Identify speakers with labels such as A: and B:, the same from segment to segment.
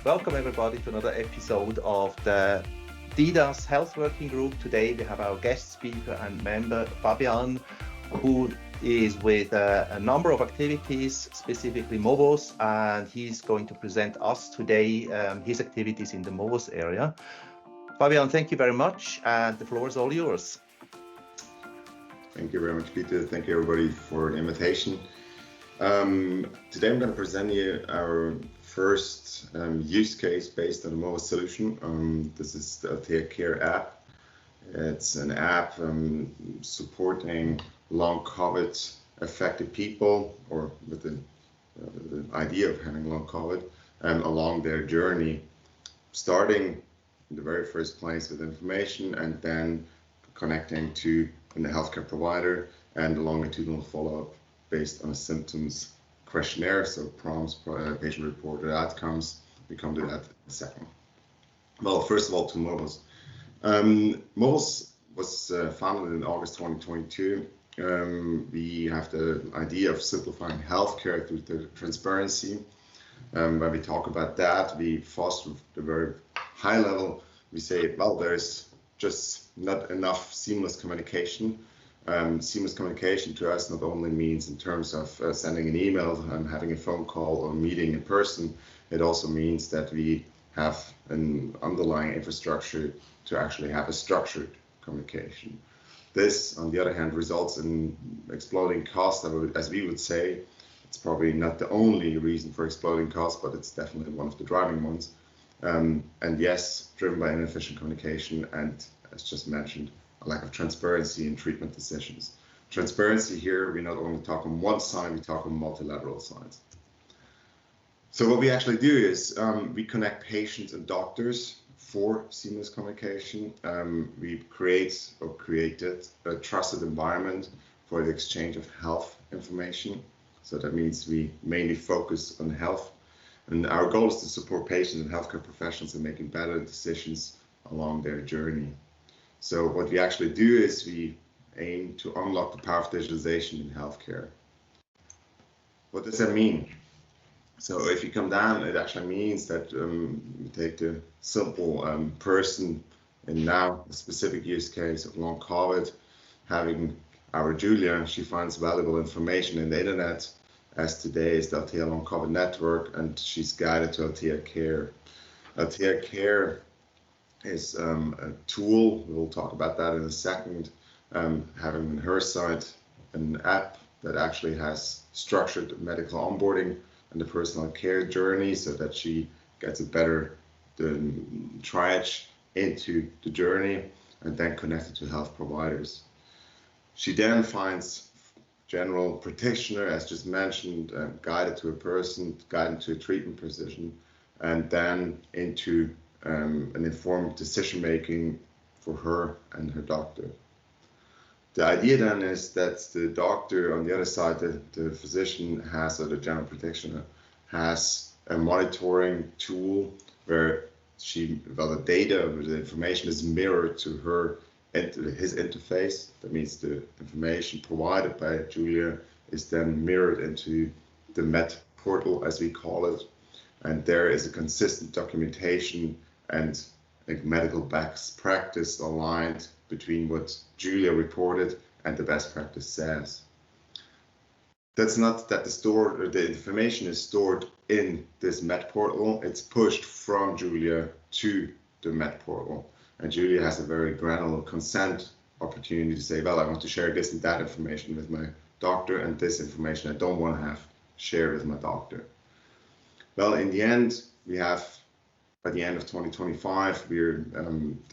A: Welcome everybody to another episode of the DIDAS Health Working Group. Today we have our guest speaker and member Fabian, who is with a number of activities, specifically movos, and he's going to present us today his activities in the movos area. Fabian, thank you very much, and the floor is all yours.
B: Thank you very much, Peter. Thank you everybody for the invitation. Today I'm going to present you our first use case based on a movos solution. This is the Altea Care App. It's an app supporting long COVID affected people, or with the idea of having long COVID, along their journey, starting in the very first place with information and then connecting to the healthcare provider and a longitudinal follow-up based on a symptoms questionnaire, so prompts, patient-reported outcomes. We come to that in a second. Well, first of all, to movos. Movos was founded in August 2022. We have the idea of simplifying healthcare through the transparency. When we talk about that, we foster the very high level. We say, well, there's just not enough seamless communication. Seamless communication to us not only means in terms of sending an email and having a phone call or meeting in person, it also means that we have an underlying infrastructure to actually have a structured communication. This, on the other hand, results in exploding costs, as we would say. It's probably not the only reason for exploding costs, but it's definitely one of the driving ones. And yes, driven by inefficient communication and, as just mentioned, a lack of transparency in treatment decisions. Transparency here, we not only talk on one side, we talk on multilateral sides. So what we actually do is we connect patients and doctors for seamless communication. We created a trusted environment for the exchange of health information. So that means we mainly focus on health. And our goal is to support patients and healthcare professionals in making better decisions along their journey. So what we actually do is we aim to unlock the power of digitalization in healthcare. What does that mean? So if you come down, it actually means that we take the simple person in now a specific use case of long COVID, having our Julia, she finds valuable information in the internet, as today is the Altea Long COVID Network, and she's guided to Altea Care. Altea Care is a tool, we'll talk about that in a second, having on her side an app that actually has structured medical onboarding and the personal care journey so that she gets a better triage into the journey and then connected to health providers. She then finds general practitioner, as just mentioned, guided to a person, guided to a treatment precision, and then into an informed decision-making for her and her doctor. The idea then is that the doctor on the other side, the physician has, or the general practitioner, has a monitoring tool where the data, the information is mirrored to his interface. That means the information provided by Julia is then mirrored into the Med portal, as we call it. And there is a consistent documentation and a medical best practice aligned between what Julia reported and the best practice says. That's not that the information is stored in this Med portal, it's pushed from Julia to the Med portal. And Julia has a very granular consent opportunity to say, well, I want to share this and that information with my doctor, and this information I don't want to have shared with my doctor. Well, in the end, we have, by the end of 2025, we're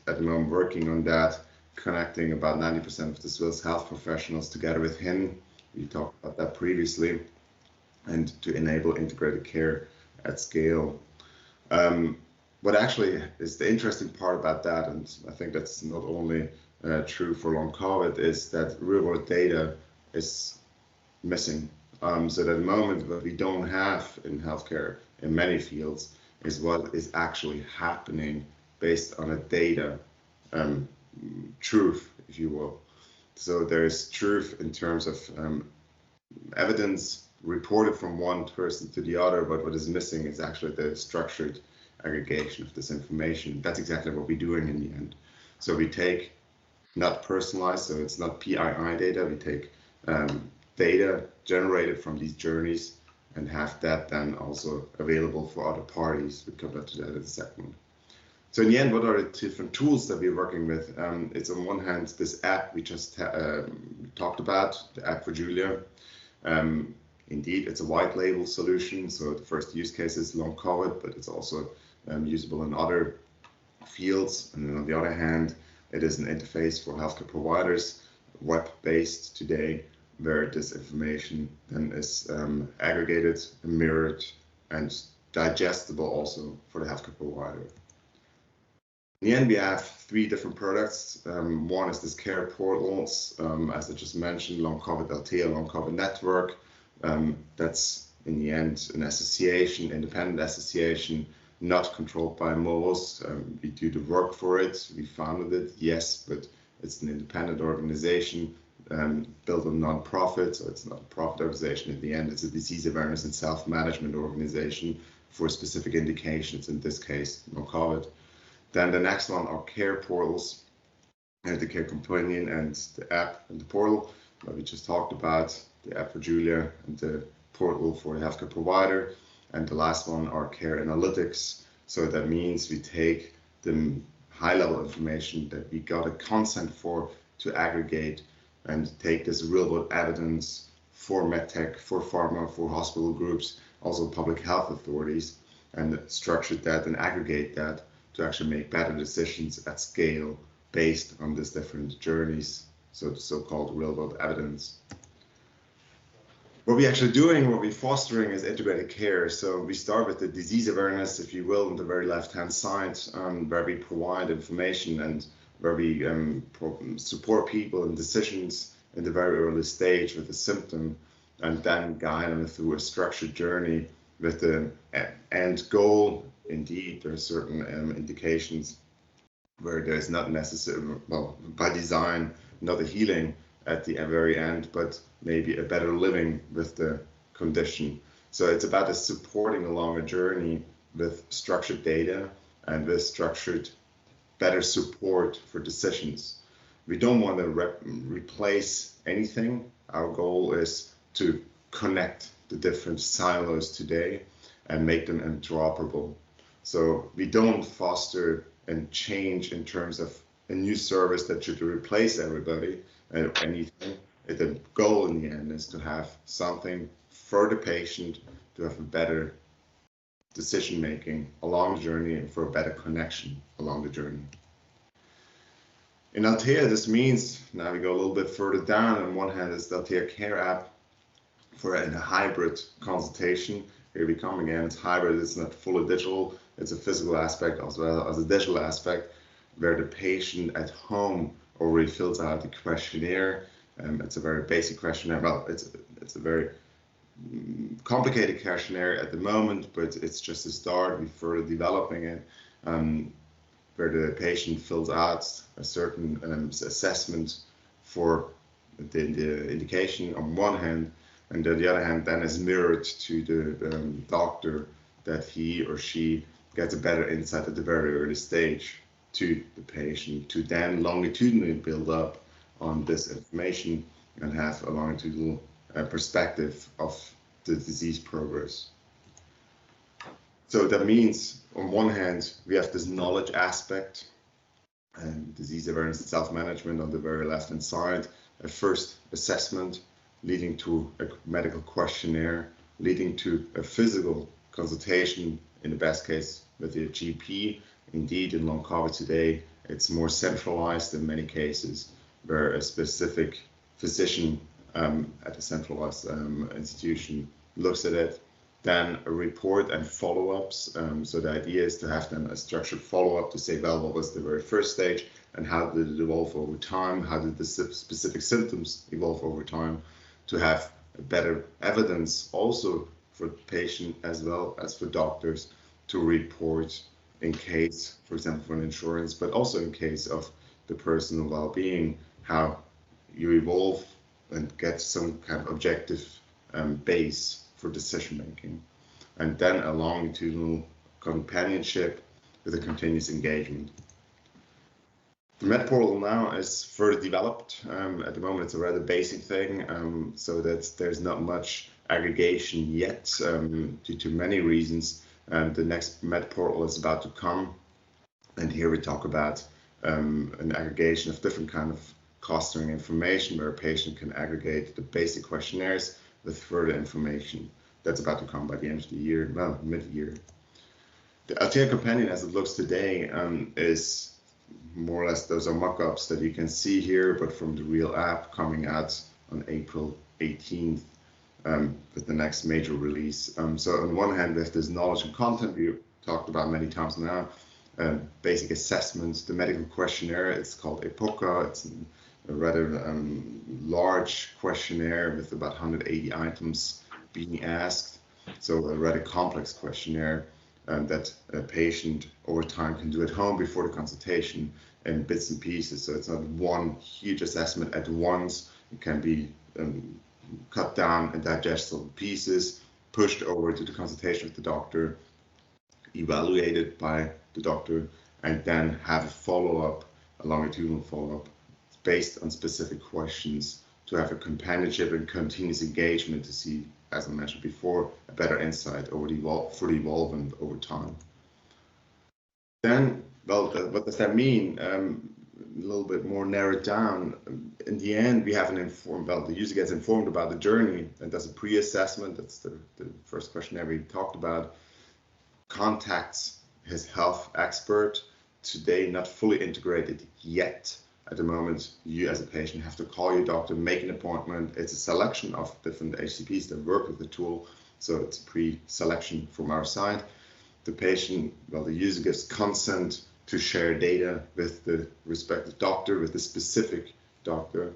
B: at the moment working on that, connecting about 90% of the Swiss health professionals together with him. We talked about that previously, and to enable integrated care at scale. What actually is the interesting part about that, and I think that's not only true for long COVID, is that real-world data is missing. So at the moment, what we don't have in healthcare in many fields is what is actually happening based on a data truth, if you will. So there is truth in terms of evidence reported from one person to the other, but what is missing is actually the structured aggregation of this information. That's exactly what we're doing in the end. So we take not personalized, so it's not PII data, we take data generated from these journeys and have that then also available for other parties. We'll come back to that in a second. So in the end, what are the different tools that we're working with? It's on one hand, this app we just talked about, the app for Julia. Indeed, it's a white label solution. So the first use case is long COVID, but it's also usable in other fields. And then on the other hand, it is an interface for healthcare providers, web-based today, where this information then is aggregated, mirrored, and digestible also for the healthcare provider. In the end, we have three different products. One is this care portals, as I just mentioned, long COVID Altea, long COVID network. That's in the end an association, independent association, not controlled by movos. We do the work for it. We founded it, yes, but it's an independent organization built on non-profit, so it's not a profit organization. In the end, it's a disease awareness and self-management organization for specific indications, in this case, long COVID. Then the next one are care portals, the care companion and the app and the portal that we just talked about, the app for Julia and the portal for the healthcare provider. And the last one are care analytics. So that means we take the high level information that we got a consent for to aggregate and take this real world evidence for medtech, for pharma, for hospital groups, also public health authorities, and structure that and aggregate that to actually make better decisions at scale based on these different journeys, so the so-called real-world evidence. What we're actually doing, what we're fostering is integrated care. So we start with the disease awareness, if you will, on the very left-hand side, where we provide information and where we support people in decisions in the very early stage with a symptom, and then guide them through a structured journey with the end goal. Indeed, there are certain indications where there's not necessarily, well, by design, not a healing at the very end, but maybe a better living with the condition. So it's about supporting along a journey with structured data and with structured better support for decisions. We don't want to replace anything. Our goal is to connect the different silos today and make them interoperable. So we don't foster and change in terms of a new service that should replace everybody and anything. The goal in the end is to have something for the patient to have a better decision making along the journey and for a better connection along the journey. In Altea, this means, now we go a little bit further down, on one hand is the Altea Care App for a hybrid consultation. Here we come again, it's hybrid, it's not fully digital, it's a physical aspect as well as a digital aspect, where the patient at home already fills out the questionnaire. It's a very basic questionnaire. Well, it's a very complicated questionnaire at the moment, but it's just a start. We're further developing it, where the patient fills out a certain assessment for the indication on one hand, and on the other hand then is mirrored to the doctor, that he or she gets a better insight at the very early stage to the patient, to then longitudinally build up on this information and have a longitudinal perspective of the disease progress. So that means, on one hand, we have this knowledge aspect and disease awareness and self-management on the very left-hand side, a first assessment leading to a medical questionnaire, leading to a physical consultation, in the best case with the GP. Indeed, in long COVID today, it's more centralized in many cases, where a specific physician at a centralized institution looks at it, then a report and follow-ups. So the idea is to have then a structured follow-up to say, well, what was the very first stage and how did it evolve over time? How did the specific symptoms evolve over time? To have better evidence also for the patient as well as for doctors to report in case, for example, for an insurance, but also in case of the personal well-being, how you evolve and get some kind of objective base for decision making. And then a longitudinal companionship with a continuous engagement. The Med Portal now is further developed. At the moment, it's a rather basic thing, so that there's not much aggregation yet due to many reasons. The next Med Portal is about to come, and here we talk about an aggregation of different kind of clustering information where a patient can aggregate the basic questionnaires with further information. That's about to come by the end of the year, well, mid-year. The Altea Companion, as it looks today, is more or less, those are mock-ups that you can see here, but from the real app coming out on April 18th with the next major release. So on one hand, we have this knowledge and content we talked about many times now, basic assessments, the medical questionnaire, it's called EPOCA. It's a rather large questionnaire with about 180 items being asked. So a rather complex questionnaire that a patient over time can do at home before the consultation in bits and pieces. So it's not one huge assessment at once. It can be cut down and digestible pieces, pushed over to the consultation with the doctor, evaluated by the doctor, and then have a follow-up, a longitudinal follow-up based on specific questions to have a companionship and continuous engagement to see, as I mentioned before, a better insight over the evolvement over time. Then, well, what does that mean? A little bit more narrowed down. In the end, we have an informed, well, the user gets informed about the journey and does a pre-assessment. That's the first questionnaire we talked about. Contacts his health expert. Today, not fully integrated yet. At the moment, you as a patient have to call your doctor, make an appointment. It's a selection of different HCPs that work with the tool. So it's a pre-selection from our side. The patient, well, the user gives consent to share data with the respective doctor, with the specific doctor.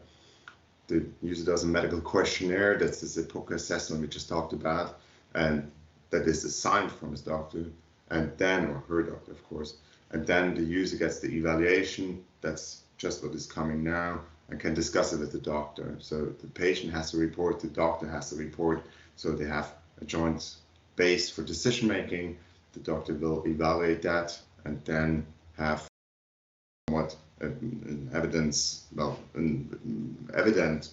B: The user does a medical questionnaire. That's this EPOCA assessment we just talked about, and that is assigned from his doctor, and then, or her doctor, of course, and then the user gets the evaluation. That's just what is coming now, and can discuss it with the doctor. So the patient has to report, the doctor has to report, so they have a joint base for decision making. The doctor will evaluate that and then have somewhat an evidence, well, an evident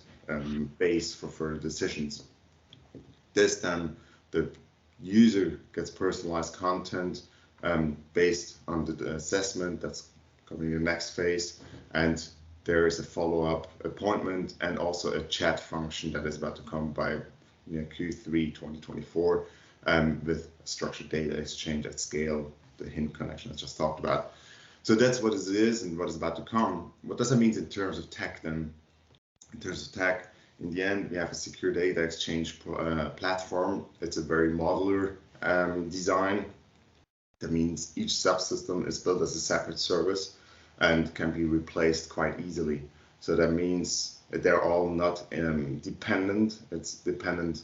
B: base for further decisions. This then, the user gets personalized content based on the assessment. That's coming in the next phase, and there is a follow-up appointment and also a chat function that is about to come by Q3 2024 with structured data exchange at scale, the hint connection I just talked about. So that's what it is and what is about to come. What does that mean in terms of tech then? In terms of tech, in the end, we have a secure data exchange platform. It's a very modular design. That means each subsystem is built as a separate service and can be replaced quite easily. So that means that they're all not dependent. It's dependent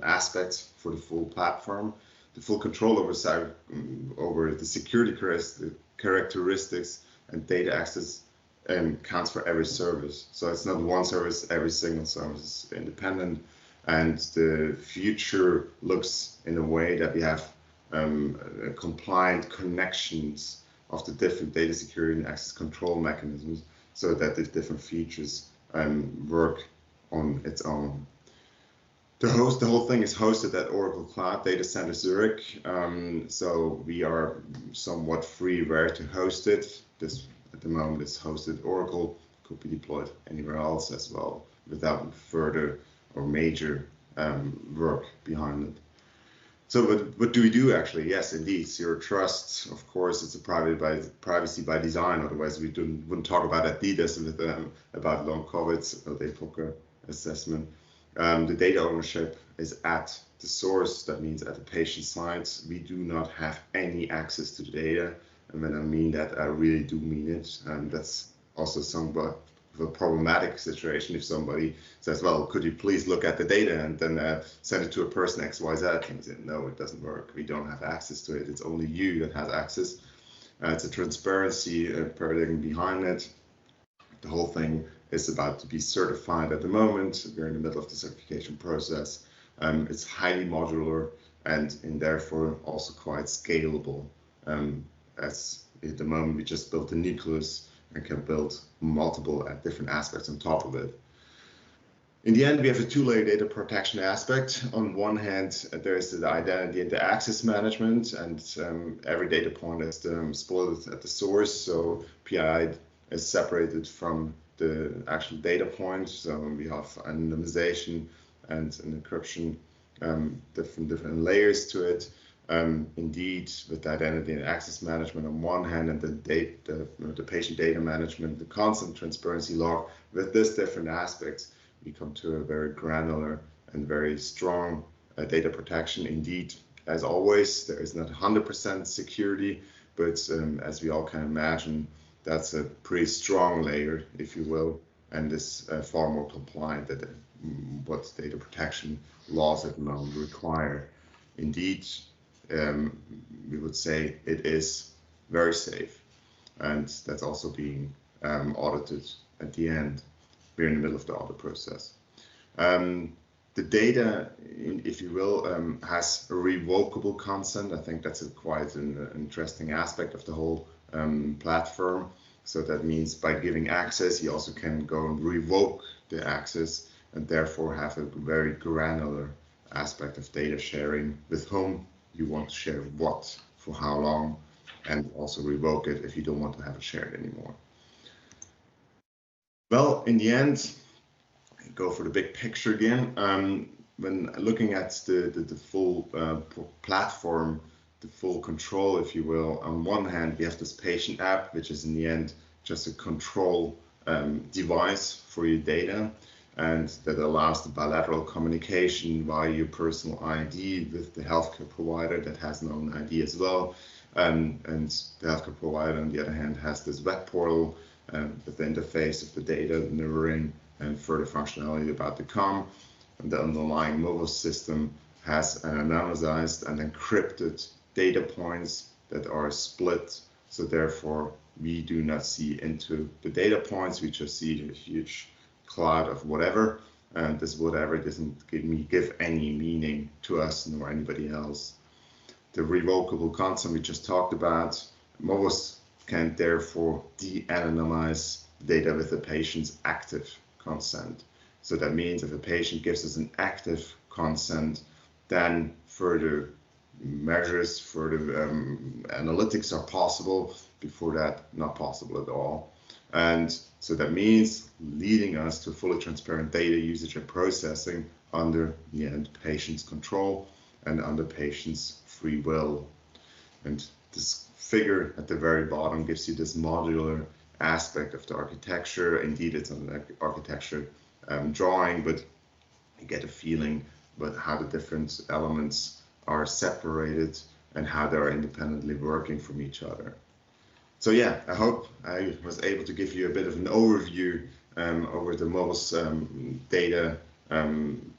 B: aspects for the full platform. The full control over the security characteristics and data access counts for every service. So it's not one service, every single service is independent. And the future looks in a way that we have compliant connections of the different data security and access control mechanisms so that the different features work on its own. The whole thing is hosted at Oracle Cloud Data Center Zurich. So we are somewhat free where to host it. This at the moment is hosted at Oracle, could be deployed anywhere else as well without further or major work behind it. So what do we do actually? Yes, indeed, zero trust. Of course, it's a privacy by design. Otherwise, we wouldn't talk about at DIDAS with about long COVID or the EPOCA assessment. The data ownership is at the source. That means at the patient side, we do not have any access to the data. And when I mean that, I really do mean it. And that's also somewhat of a problematic situation if somebody says, well, could you please look at the data and then send it to a person XYZ? And say, no, it doesn't work. We don't have access to it. It's only you that has access. It's a transparency paradigm behind it. The whole thing is about to be certified at the moment. We're in the middle of the certification process. It's highly modular. and therefore also quite scalable. As at the moment we just built the nucleus and can build multiple different aspects on top of it. In the end, we have a two-layer data protection aspect. On one hand, there is the identity and the access management, and every data point is split at the source. So PII is separated from the actual data point. So we have anonymization and an encryption, different layers to it. Indeed, with the identity and access management on one hand, and the patient data management, the constant transparency log, with this different aspects, we come to a very granular and very strong data protection. Indeed, as always, there is not 100% security, but as we all can imagine, that's a pretty strong layer, if you will, and is far more compliant than what data protection laws at the moment require. Indeed, we would say it is very safe, and that's also being audited at the end. We're in the middle of the audit process. The data, if you will, has a revocable consent. I think that's quite an interesting aspect of the whole platform. So that means by giving access, you also can go and revoke the access, and therefore have a very granular aspect of data sharing with whom you want to share what, for how long, and also revoke it if you don't want to have it shared anymore. Well, in the end, go for the big picture again. When looking at the full platform, the full control, if you will, on one hand, we have this patient app, which is in the end just a control device for your data, and that allows the bilateral communication via your personal ID with the healthcare provider that has an own ID as well. And the healthcare provider, on the other hand, has this web portal with the interface of the data mirroring and further functionality about to come. And the underlying movos system has an anonymized and encrypted data points that are split. So therefore, we do not see into the data points. We just see a huge cloud of whatever. And this whatever doesn't give any meaning to us nor anybody else. The revocable consent we just talked about, movos can therefore de-anonymize data with the patient's active consent. So that means if a patient gives us an active consent, then further measures, further analytics are possible. Before that, not possible at all. And so that means leading us to fully transparent data usage and processing under the end patient's control and under patient's free will. And this figure at the very bottom gives you this modular aspect of the architecture. Indeed, it's an architecture drawing, but you get a feeling about how the different elements are separated and how they're independently working from each other. So yeah, I hope I was able to give you a bit of an overview over the movos data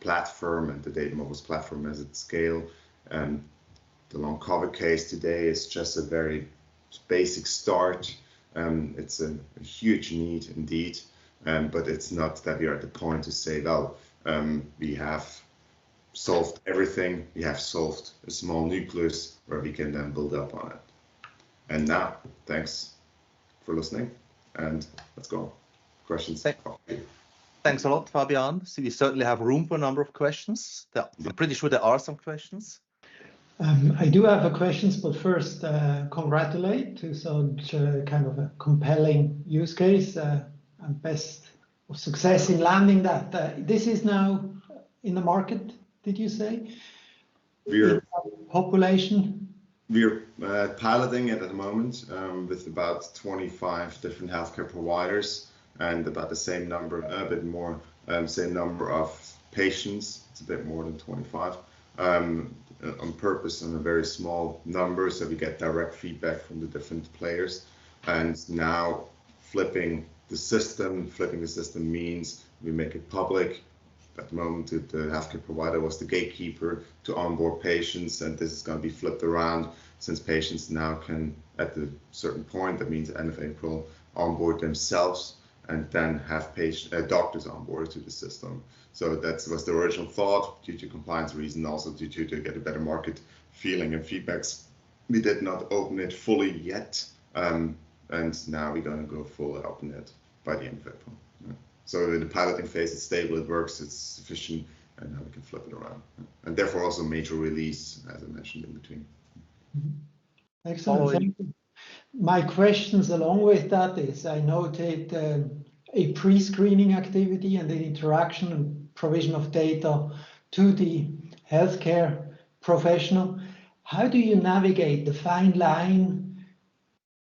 B: platform and the data movos platform as its scale. The long COVID case today is just a very basic start. It's a huge need indeed, but it's not that we are at the point to say, well, we have solved everything. We have solved a small nucleus where we can then build up on it. And now, thanks for listening, and let's go. Questions?
A: Thanks a lot, Fabian. So we certainly have room for a number of questions. I'm pretty sure there are some questions.
C: I do have a questions, but first, congratulate to such kind of a compelling use case and best of success in landing that. This is now in the market, did you say?
B: We're
C: population.
B: We're piloting it at the moment with about 25 different healthcare providers and about the same number, a bit more, same number of patients. It's a bit more than 25 on purpose on a very small number, so we get direct feedback from the different players. And now flipping the system means we make it public. At the moment, the healthcare provider was the gatekeeper to onboard patients, and this is going to be flipped around since patients now can, at a certain point, that means end of April, onboard themselves and then have doctors on board to the system. So that was the original thought, due to compliance reasons, also due to get a better market feeling and feedbacks. We did not open it fully yet, and now we're going to go fully open it by the end of April. So in the piloting phase, it's stable, it works, it's sufficient, and now we can flip it around. And therefore also major release, as I mentioned in between.
C: Excellent, thank you. My questions along with that is, I noted a pre-screening activity and the interaction and provision of data to the healthcare professional. How do you navigate the fine line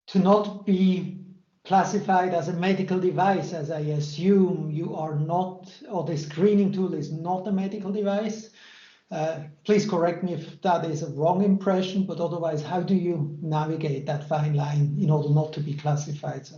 C: to not be classified as a medical device, as I assume you are not, or the screening tool is not a medical device? Please correct me if that is a wrong impression, but otherwise, how do you navigate that fine line in order not to be classified? So?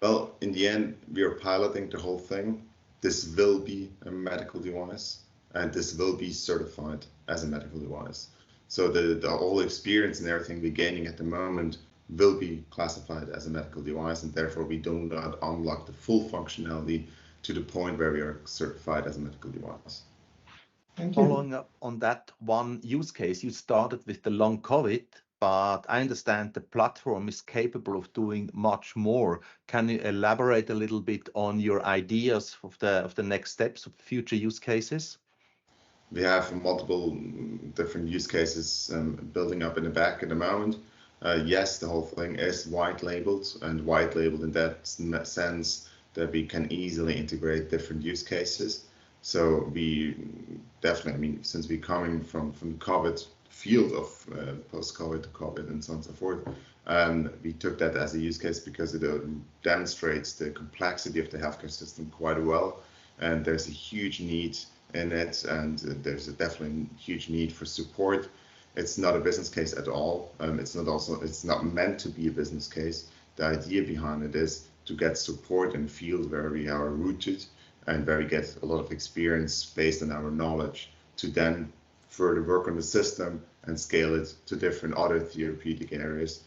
B: Well, in the end, we are piloting the whole thing. This will be a medical device, and this will be certified as a medical device. So the whole experience and everything we're gaining at the moment will be classified as a medical device, and therefore we do not unlock the full functionality to the point where we are certified as a medical device.
C: Thank you.
A: Following up on that one use case, you started with the long COVID, but I understand the platform is capable of doing much more. Can you elaborate a little bit on your ideas of the next steps of future use cases?
B: We have multiple different use cases building up in the back at the moment. Yes, the whole thing is white labeled in that sense that we can easily integrate different use cases. So we definitely, I mean, since we're coming from the COVID field of post-COVID to COVID and so on and so forth, we took that as a use case because it demonstrates the complexity of the healthcare system quite well. And there's a huge need in it, and there's definitely a huge need for support. It's not a business case at all. It's not meant to be a business case. The idea behind it is to get support in a field where we are rooted and where we get a lot of experience based on our knowledge to then further work on the system and scale it to different other therapeutic areas.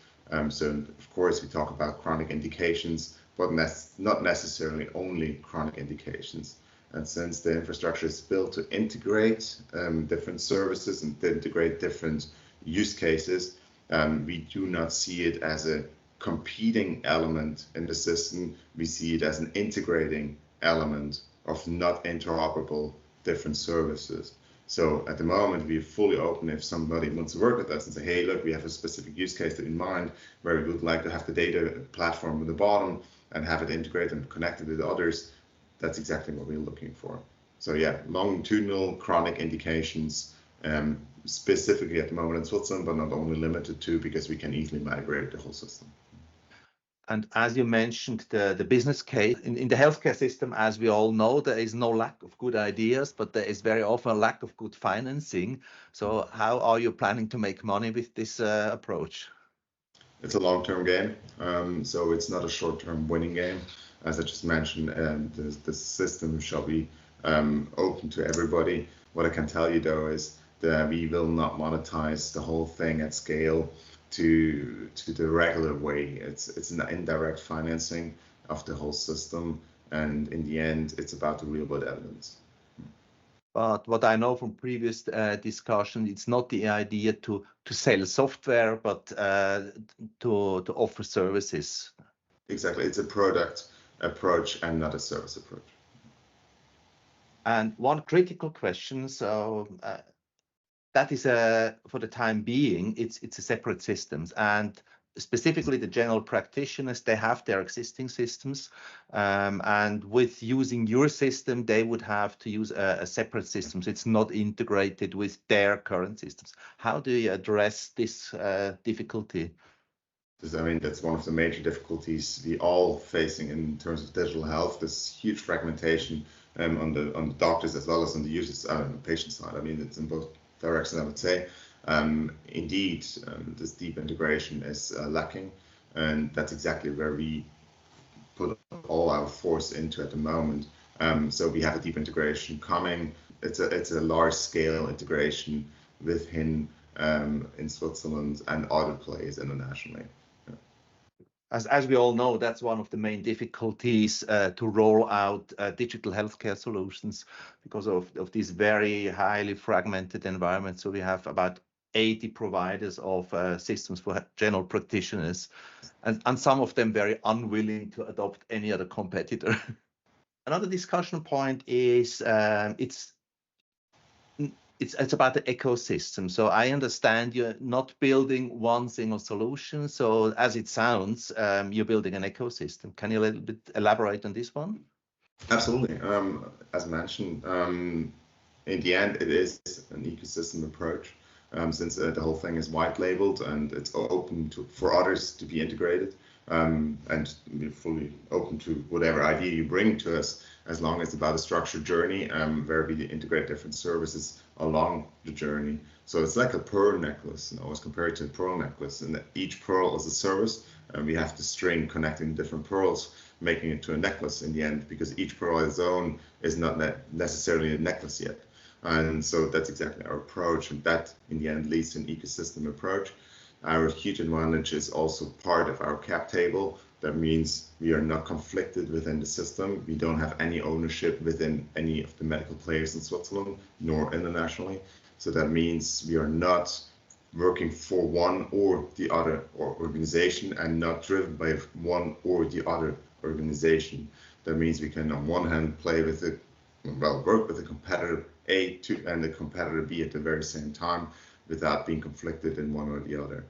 B: So of course we talk about chronic indications, but not necessarily only chronic indications. And since the infrastructure is built to integrate different services and to integrate different use cases, we do not see it as a competing element in the system. We see it as an integrating element of not interoperable different services. So at the moment, we're fully open if somebody wants to work with us and say, hey, look, we have a specific use case in mind where we would like to have the data platform at the bottom and have it integrated and connected with others. That's exactly what we're looking for. So yeah, longitudinal chronic indications, specifically at the moment in Switzerland, but not only limited to, because we can easily migrate the whole system.
A: And as you mentioned, the business case in the healthcare system, as we all know, there is no lack of good ideas, but there is very often a lack of good financing. So how are you planning to make money with this approach?
B: It's a long-term game, so it's not a short-term winning game. As I just mentioned, the system shall be open to everybody. What I can tell you, though, is that we will not monetize the whole thing at scale to the regular way. It's an indirect financing of the whole system, and in the end, it's about the real-world evidence.
A: But what I know from previous discussion, it's not the idea to sell software, but to offer services.
B: Exactly, it's a product approach and not a service approach.
A: And one critical question, so that is for the time being, it's a separate systems, and specifically the general practitioners, they have their existing systems, and with using your system, they would have to use a separate system. So it's not integrated with their current systems. How do you address this difficulty?
B: I mean, that's one of the major difficulties we all facing in terms of digital health. This huge fragmentation on the doctors as well as on the users, on the patient side. I mean, it's in both directions, I would say. Indeed, this deep integration is lacking, and that's exactly where we put all our force into at the moment. So we have a deep integration coming. It's a large-scale integration within in Switzerland and other players internationally.
A: as we all know, that's one of the main difficulties to roll out digital healthcare solutions because of these very highly fragmented environments. So we have about 80 providers of systems for general practitioners, and some of them very unwilling to adopt any other competitor. Another discussion point is it's about the ecosystem. So I understand you're not building one single solution. So as it sounds, you're building an ecosystem. Can you a little bit elaborate on this one?
B: Absolutely. As mentioned, in the end, it is an ecosystem approach, since the whole thing is white labeled and it's open for others to be integrated, and we're fully open to whatever idea you bring to us, as long as it's about a structured journey where we integrate different services along the journey. So it's like a pearl necklace, as compared to a pearl necklace, and each pearl is a service, and we have the string connecting different pearls, making it to a necklace in the end, because each pearl on its own is not necessarily a necklace yet. And so that's exactly our approach, and that in the end leads to an ecosystem approach. Our huge advantage is also part of our cap table. That means we are not conflicted within the system. We don't have any ownership within any of the medical players in Switzerland, nor internationally. So that means we are not working for one or the other organization and not driven by one or the other organization. That means we can on one hand play with it, work with a competitor A and a competitor B at the very same time without being conflicted in one or the other.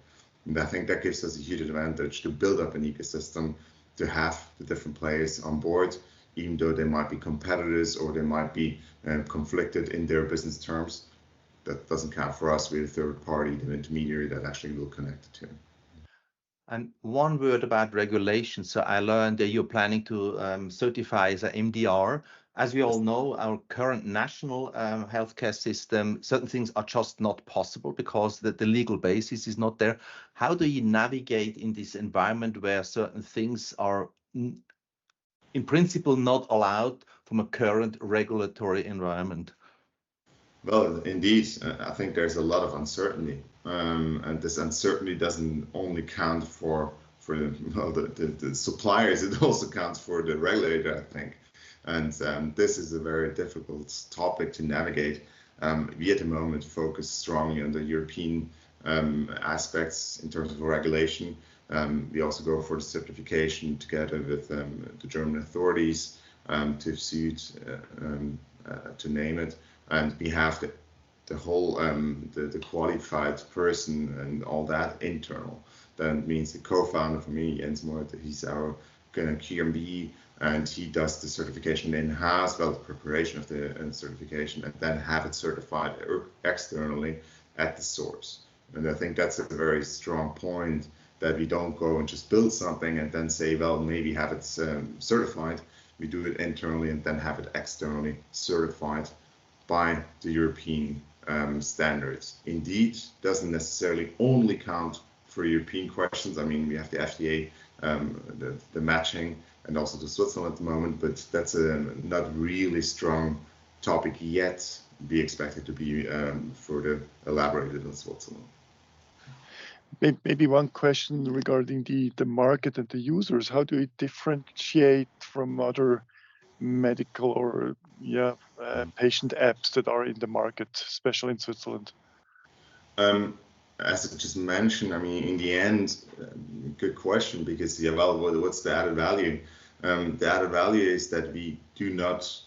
B: And I think that gives us a huge advantage to build up an ecosystem, to have the different players on board, even though they might be competitors or they might be conflicted in their business terms. That doesn't count for us. We're the third party, the intermediary that actually will connect the two.
A: And one word about regulation. So I learned that you're planning to certify as a MDR. As we all know, our current national healthcare system, certain things are just not possible because the legal basis is not there. How do you navigate in this environment where certain things are in principle not allowed from a current regulatory environment?
B: Well, indeed, I think there's a lot of uncertainty, and this uncertainty doesn't only count for the suppliers; it also counts for the regulator, I think. And this is a very difficult topic to navigate. We at the moment focus strongly on the European aspects in terms of regulation. We also go for the certification together with the German authorities, to suit, to name it. And we have the whole the qualified person and all that internal. That means the co-founder for me, Jens Moert, he's our QMB, and he does the certification in-house, the preparation of the certification, and then have it certified externally at the source. And I think that's a very strong point, that we don't go and just build something and then say, well, maybe have it certified. We do it internally and then have it externally certified by the European standards. Indeed, doesn't necessarily only count for European questions. I mean, we have the FDA, the matching, and also the Switzerland at the moment, but that's a not really strong topic yet. Be expected to be further elaborated in Switzerland.
D: Maybe one question regarding the market and the users. How do you differentiate from other medical or patient apps that are in the market, especially in Switzerland?
B: As I just mentioned, I mean, in the end, good question, because what's the added value? The added value is that we do not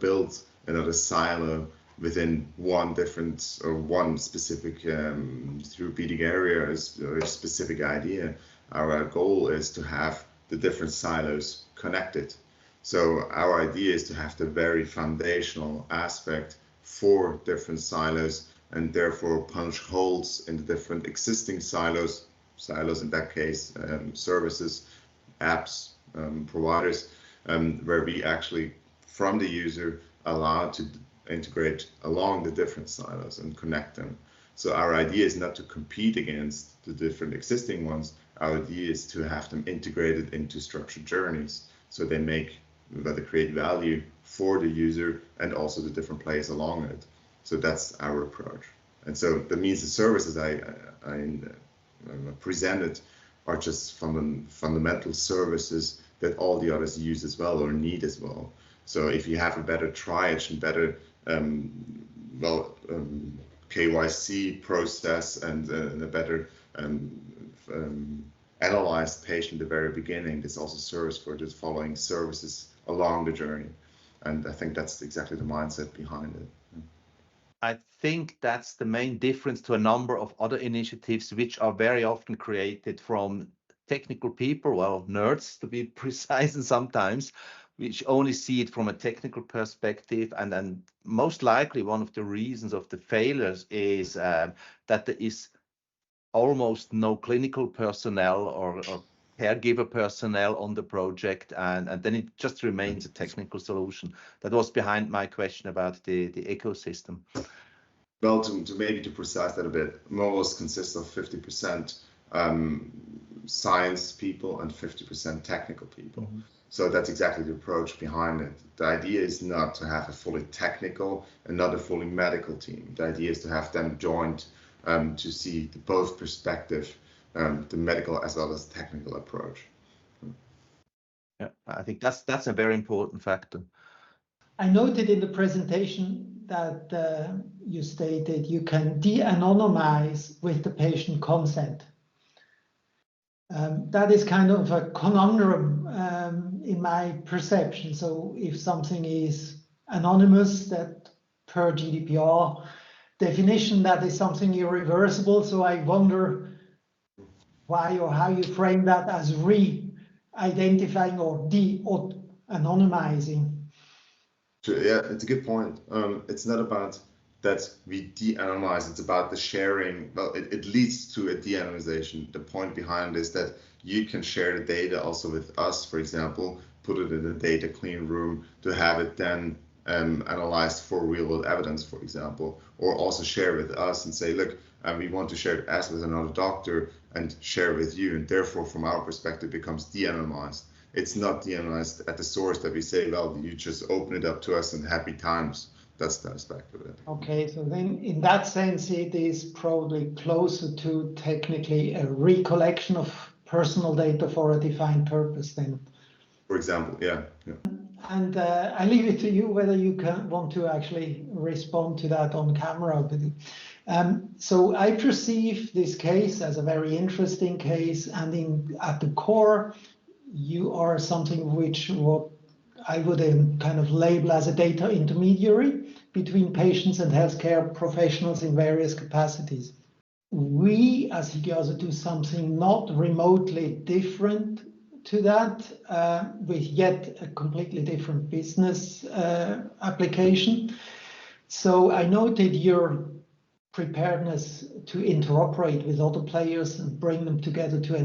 B: build another silo within one different or one specific therapeutic area or a specific idea. Our goal is to have the different silos connected. So our idea is to have the very foundational aspect for different silos, and therefore punch holes in the different existing silos in that case, services, apps, providers, where we actually, from the user, allow to integrate along the different silos and connect them. So our idea is not to compete against the different existing ones. Our idea is to have them integrated into structured journeys, so they create value for the user and also the different players along it. So that's our approach. And so that means the services I presented are just fundamental services that all the others use as well or need as well. So if you have a better triage and better KYC process and a better analyzed patient at the very beginning, this also serves for just following services along the journey. And I think that's exactly the mindset behind it.
A: I think that's the main difference to a number of other initiatives which are very often created from technical people, well, nerds to be precise, and sometimes which only see it from a technical perspective. And then most likely one of the reasons of the failures is that there is almost no clinical personnel or caregiver personnel on the project, and then it just remains a technical solution. That was behind my question about the ecosystem.
B: Well, to maybe to precise that a bit, movos consists of 50% science people and 50% technical people. Mm-hmm. So that's exactly the approach behind it. The idea is not to have a fully technical and not a fully medical team. The idea is to have them joined to see both perspective, the medical as well as technical approach.
A: Yeah, I think that's a very important factor.
C: I noted in the presentation that you stated you can de-anonymize with the patient consent. That is kind of a conundrum in my perception. So if something is anonymous, that per GDPR definition, that is something irreversible. So I wonder why or how you frame that as re-identifying or de-anonymizing.
B: Yeah, it's a good point. It's not about that we de-anonymize, it's about the sharing. Well, it leads to a de-anonymization. The point behind is that you can share the data also with us, for example, put it in a data clean room to have it then analyzed for real world evidence, for example, or also share with us and say, look, we want to share it as with another doctor and share with you, and therefore from our perspective becomes de-anonymized. It's not de-anonymized at the source that we say, well, you just open it up to us in happy times. That's the aspect of it.
C: Okay, so then in that sense, it is probably closer to technically a recollection of personal data for a defined purpose then.
B: For example, yeah.
C: And I leave it to you whether you want to actually respond to that on camera. So I perceive this case as a very interesting case, and at the core, you are something which what I would kind of label as a data intermediary between patients and healthcare professionals in various capacities. We as Higase do something not remotely different to that, with yet a completely different business application. So I noted your preparedness to interoperate with other players and bring them together to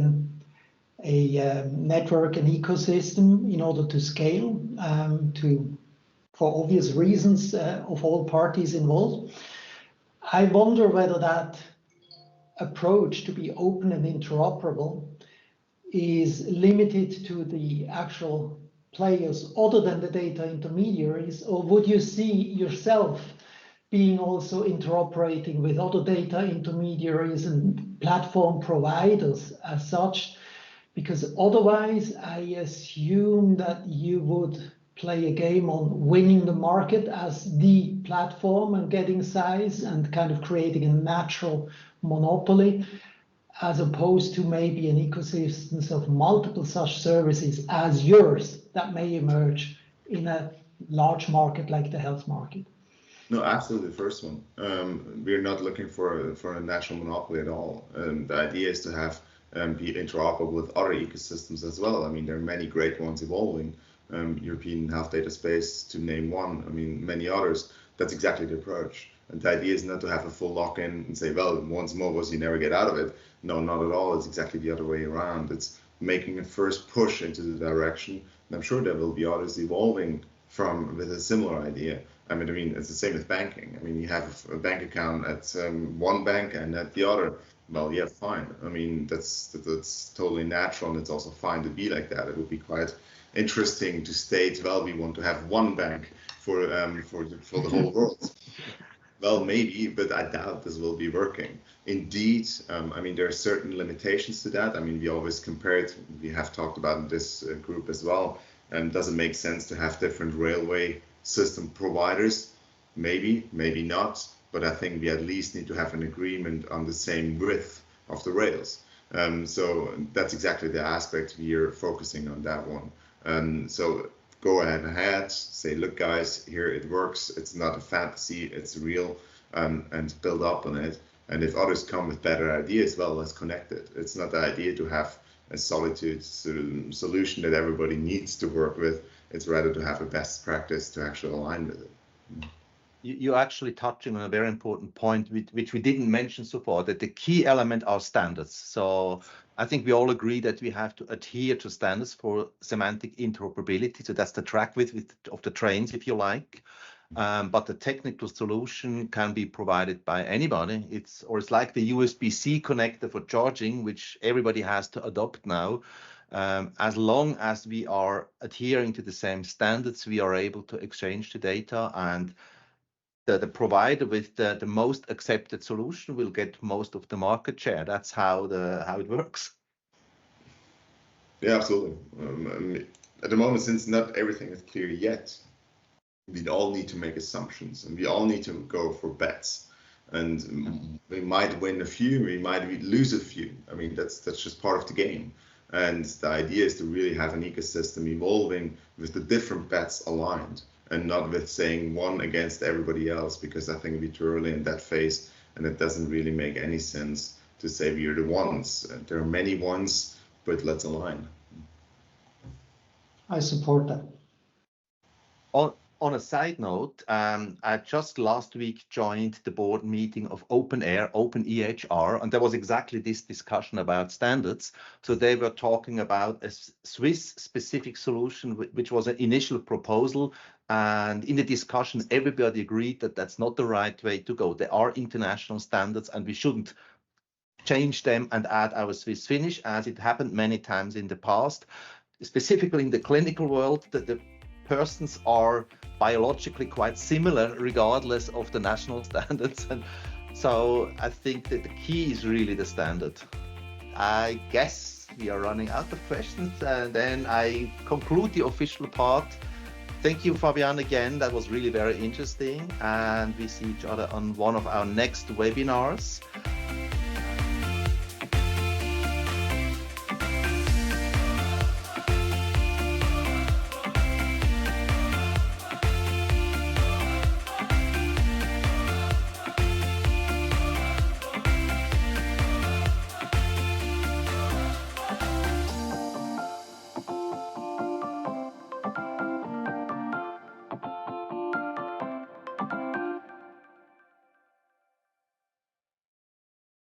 C: a network and ecosystem in order to scale, for obvious reasons of all parties involved. I wonder whether that approach to be open and interoperable is limited to the actual players other than the data intermediaries, or would you see yourself being also interoperating with other data intermediaries and platform providers as such? Because otherwise, I assume that you would play a game on winning the market as the platform and getting size and kind of creating a natural monopoly, as opposed to maybe an ecosystem of multiple such services as yours that may emerge in a large market like the health market.
B: No, absolutely. The first one. We're not looking for a national monopoly at all. The idea is to have be interoperable with other ecosystems as well. I mean, there are many great ones evolving. European health data space, to name one. I mean, many others. That's exactly the approach. And the idea is not to have a full lock-in and say, well, once movos, you never get out of it. No, not at all. It's exactly the other way around. It's making a first push into the direction. And I'm sure there will be others evolving with a similar idea. I mean, it's the same with banking. I mean, you have a bank account at one bank and at the other. Well, yeah, fine. I mean, that's totally natural, and it's also fine to be like that. It would be quite interesting to state, well, we want to have one bank for the whole world. Well, maybe, but I doubt this will be working. Indeed, I mean, there are certain limitations to that. I mean, we always compare it, we have talked about in this group as well, and does it make sense to have different railway system providers? Maybe, maybe not, but I think we at least need to have an agreement on the same width of the rails. So that's exactly the aspect we are focusing on, that one. So go ahead, say, look, guys, here it works. It's not a fantasy, it's real, and build up on it. And if others come with better ideas, well, let's connect it. It's not the idea to have a solitude solution that everybody needs to work with. It's rather to have a best practice to actually align with it.
A: You're actually touching on a very important point, which we didn't mention so far, that the key element are standards. So I think we all agree that we have to adhere to standards for semantic interoperability. So that's the track width of the trains, if you like. But the technical solution can be provided by anybody. It's like the USB-C connector for charging, which everybody has to adopt now. As long as we are adhering to the same standards, we are able to exchange the data, and the provider with the most accepted solution will get most of the market share. That's how it works.
B: Yeah, absolutely. At the moment, since not everything is clear yet, we all need to make assumptions, and we all need to go for bets. And we might win a few, we might lose a few. I mean, that's just part of the game. And the idea is to really have an ecosystem evolving with the different bets aligned, and not with saying one against everybody else, because I think we're too early in that phase, and it doesn't really make any sense to say we are the ones. There are many ones, but let's align.
C: I support that.
A: On a side note, I just last week joined the board meeting of OpenEHR, and there was exactly this discussion about standards. So they were talking about a Swiss-specific solution, which was an initial proposal. And in the discussion, everybody agreed that that's not the right way to go. There are international standards, and we shouldn't change them and add our Swiss finish, as it happened many times in the past. Specifically in the clinical world, the persons are biologically quite similar regardless of the national standards. And so I think that the key is really the standard. I guess we are running out of questions, and then I conclude the official part. Thank you, Fabian, again. That was really very interesting, and we see each other on one of our next webinars.